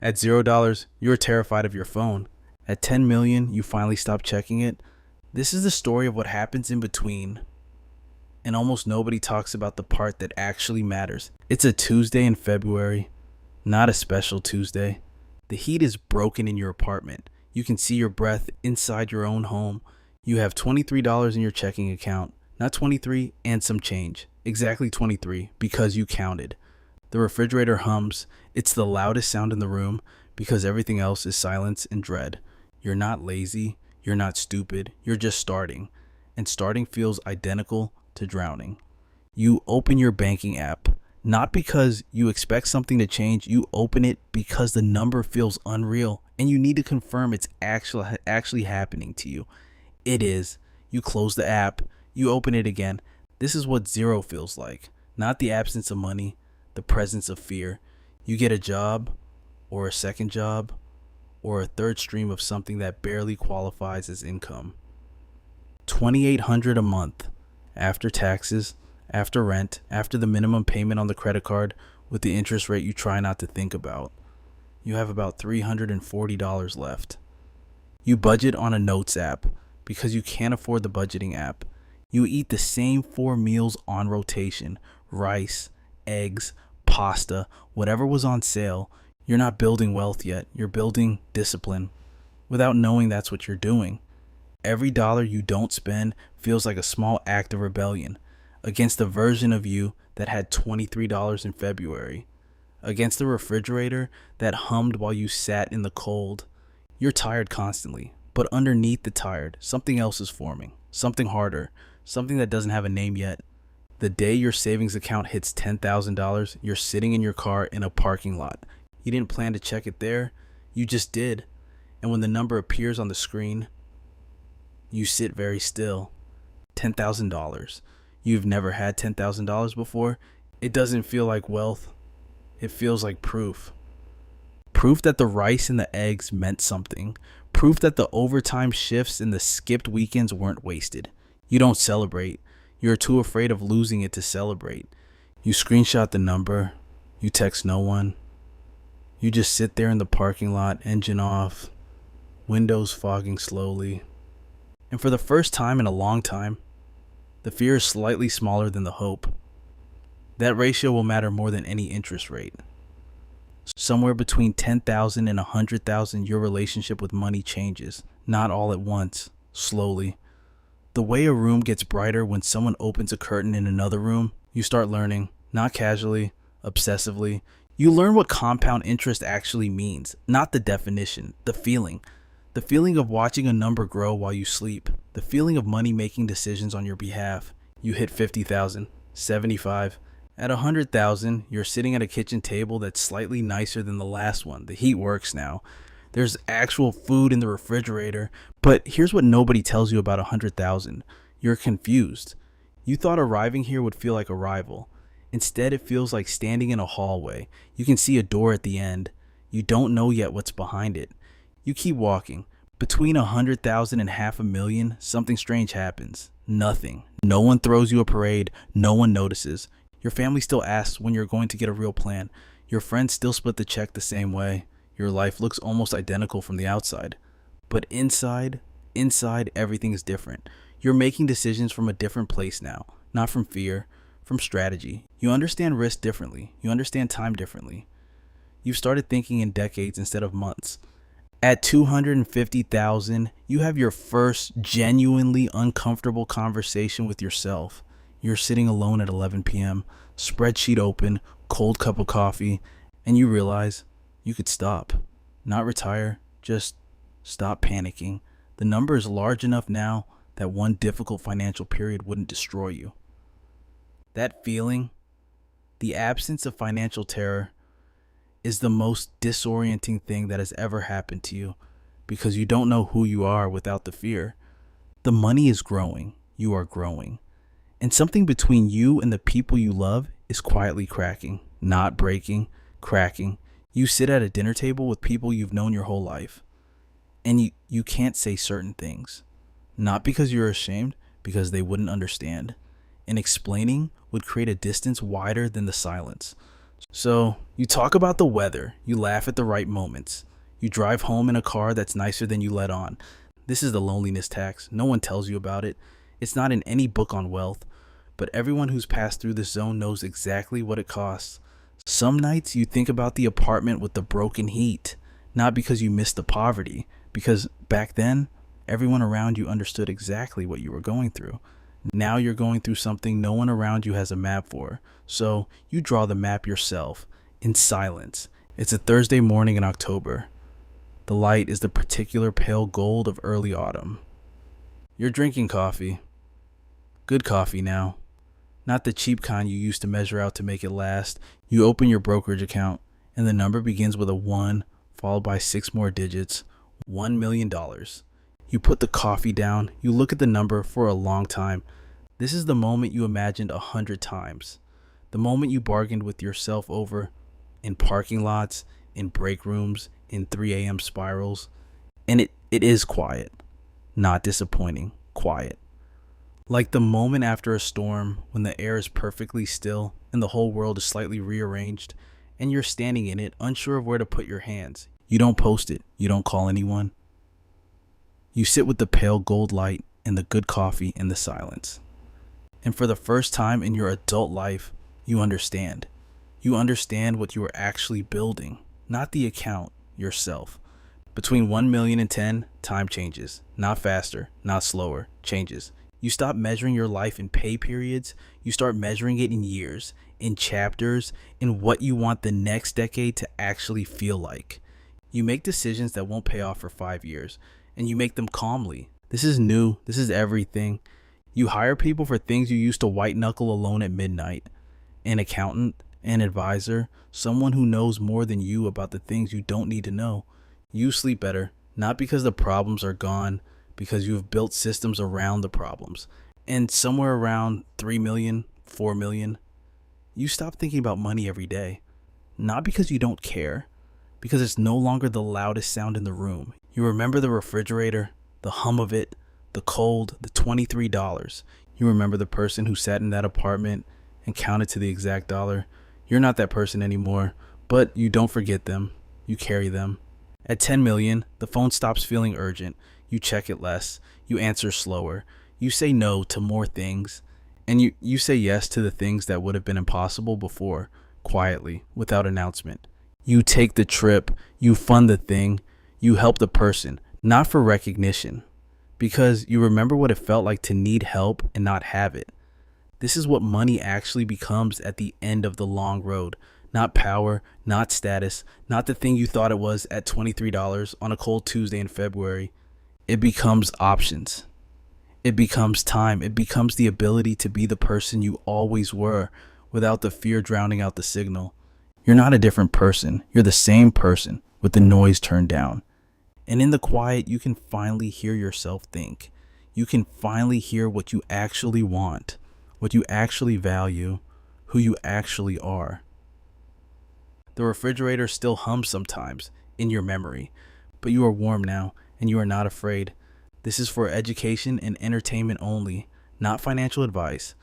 At $0, you're terrified of your phone. At 10 million, you finally stop checking it. This is the story of what happens in between. And almost nobody talks about the part that actually matters. It's a Tuesday in February, not a special Tuesday. The heat is broken in your apartment. You can see your breath inside your own home. You have $23 in your checking account. Not 23 and some change. Exactly 23 because you counted. The refrigerator hums. It's the loudest sound in the room because everything else is silence and dread. You're not lazy. You're not stupid. You're just starting. And starting feels identical to drowning. You open your banking app, not because you expect something to change. You open it because the number feels unreal and you need to confirm it's actually happening to you. It is. You close the app. You open it again. This is what zero feels like. Not the absence of money, the presence of fear. You get a job, or a second job, or a third stream of something that barely qualifies as income. $2,800 a month, after taxes, after rent, after the minimum payment on the credit card, with the interest rate you try not to think about. You have about $340 left. You budget on a notes app because you can't afford the budgeting app. You eat the same 4 meals on rotation: rice, eggs, pasta, whatever was on sale. You're not building wealth yet. You're building discipline without knowing that's what you're doing. Every dollar you don't spend feels like a small act of rebellion against the version of you that had $23 in February, against the refrigerator that hummed while you sat in the cold. You're tired constantly, but underneath the tired, something else is forming, something harder, something that doesn't have a name yet. The day your savings account hits $10,000, you're sitting in your car in a parking lot. You didn't plan to check it there, you just did. And when the number appears on the screen, you sit very still. $10,000. You've never had $10,000 before. It doesn't feel like wealth. It feels like proof. Proof that the rice and the eggs meant something. Proof that the overtime shifts and the skipped weekends weren't wasted. You don't celebrate. You're too afraid of losing it to celebrate. You screenshot the number. You text no one. You just sit there in the parking lot, engine off, windows fogging slowly. And for the first time in a long time, the fear is slightly smaller than the hope. That ratio will matter more than any interest rate. Somewhere between 10,000 and 100,000, your relationship with money changes. Not all at once, slowly. The way a room gets brighter when someone opens a curtain in another room, you start learning, not casually, obsessively. You learn what compound interest actually means, not the definition, the feeling. The feeling of watching a number grow while you sleep. The feeling of money making decisions on your behalf. You hit 50,000, 75. At 100,000, you're sitting at a kitchen table that's slightly nicer than the last one. The heat works now. There's actual food in the refrigerator. But here's what nobody tells you about 100,000. You're confused. You thought arriving here would feel like arrival. Instead, it feels like standing in a hallway. You can see a door at the end. You don't know yet what's behind it. You keep walking. Between 100,000 and 500,000, something strange happens. Nothing. No one throws you a parade. No one notices. Your family still asks when you're going to get a real plan. Your friends still split the check the same way. Your life looks almost identical from the outside. But inside, everything is different. You're making decisions from a different place now. Not from fear, from strategy. You understand risk differently. You understand time differently. You've started thinking in decades instead of months. At 250,000, you have your first genuinely uncomfortable conversation with yourself. You're sitting alone at 11 p.m., spreadsheet open, cold cup of coffee, and you realize you could stop. Not retire, just stop panicking. The number is large enough now that one difficult financial period wouldn't destroy you. That feeling, the absence of financial terror, is the most disorienting thing that has ever happened to you because you don't know who you are without the fear. The money is growing. You are growing. And something between you and the people you love is quietly cracking, not breaking, cracking. You sit at a dinner table with people you've known your whole life, and you can't say certain things. Not because you're ashamed, because they wouldn't understand. And explaining would create a distance wider than the silence. So, you talk about the weather, you laugh at the right moments, you drive home in a car that's nicer than you let on. This is the loneliness tax. No one tells you about it. It's not in any book on wealth, but everyone who's passed through this zone knows exactly what it costs. Some nights you think about the apartment with the broken heat, not because you missed the poverty, because back then, everyone around you understood exactly what you were going through. Now you're going through something no one around you has a map for, so you draw the map yourself, in silence. It's a Thursday morning in October. The light is the particular pale gold of early autumn. You're drinking coffee. Good coffee now. Not the cheap kind you used to measure out to make it last. You open your brokerage account, and the number begins with a 1, followed by 6 more digits. $1 million. You put the coffee down, you look at the number for a long time. This is the moment you imagined 100 times. The moment you bargained with yourself over in parking lots, in break rooms, in 3 a.m. spirals. And it is quiet. Not disappointing. Quiet. Like the moment after a storm when the air is perfectly still and the whole world is slightly rearranged and you're standing in it unsure of where to put your hands. You don't post it. You don't call anyone. You sit with the pale gold light and the good coffee and the silence. And for the first time in your adult life, you understand. You understand what you are actually building, not the account, yourself. Between 1 million and 10, time changes. Not faster, not slower, changes. You stop measuring your life in pay periods. You start measuring it in years, in chapters, in what you want the next decade to actually feel like. You make decisions that won't pay off for 5 years, and you make them calmly. This is new. This is everything. You hire people for things you used to white knuckle alone at midnight. An accountant, an advisor, someone who knows more than you about the things you don't need to know. You sleep better, not because the problems are gone, because you have built systems around the problems. And somewhere around 3 million, 4 million, you stop thinking about money every day. Not because you don't care, because it's no longer the loudest sound in the room. You remember the refrigerator, the hum of it, the cold, the $23. You remember the person who sat in that apartment and counted to the exact dollar. You're not that person anymore, but you don't forget them. You carry them. At 10 million, the phone stops feeling urgent. You check it less. You answer slower. You say no to more things. And you say yes to the things that would have been impossible before, quietly, without announcement. You take the trip. You fund the thing. You help the person, not for recognition, because you remember what it felt like to need help and not have it. This is what money actually becomes at the end of the long road. Not power, not status, not the thing you thought it was at $23 on a cold Tuesday in February. It becomes options. It becomes time. It becomes the ability to be the person you always were without the fear drowning out the signal. You're not a different person. You're the same person with the noise turned down. And in the quiet, you can finally hear yourself think. You can finally hear what you actually want, what you actually value, who you actually are. The refrigerator still hums sometimes in your memory, but you are warm now and you are not afraid. This is for education and entertainment only, not financial advice.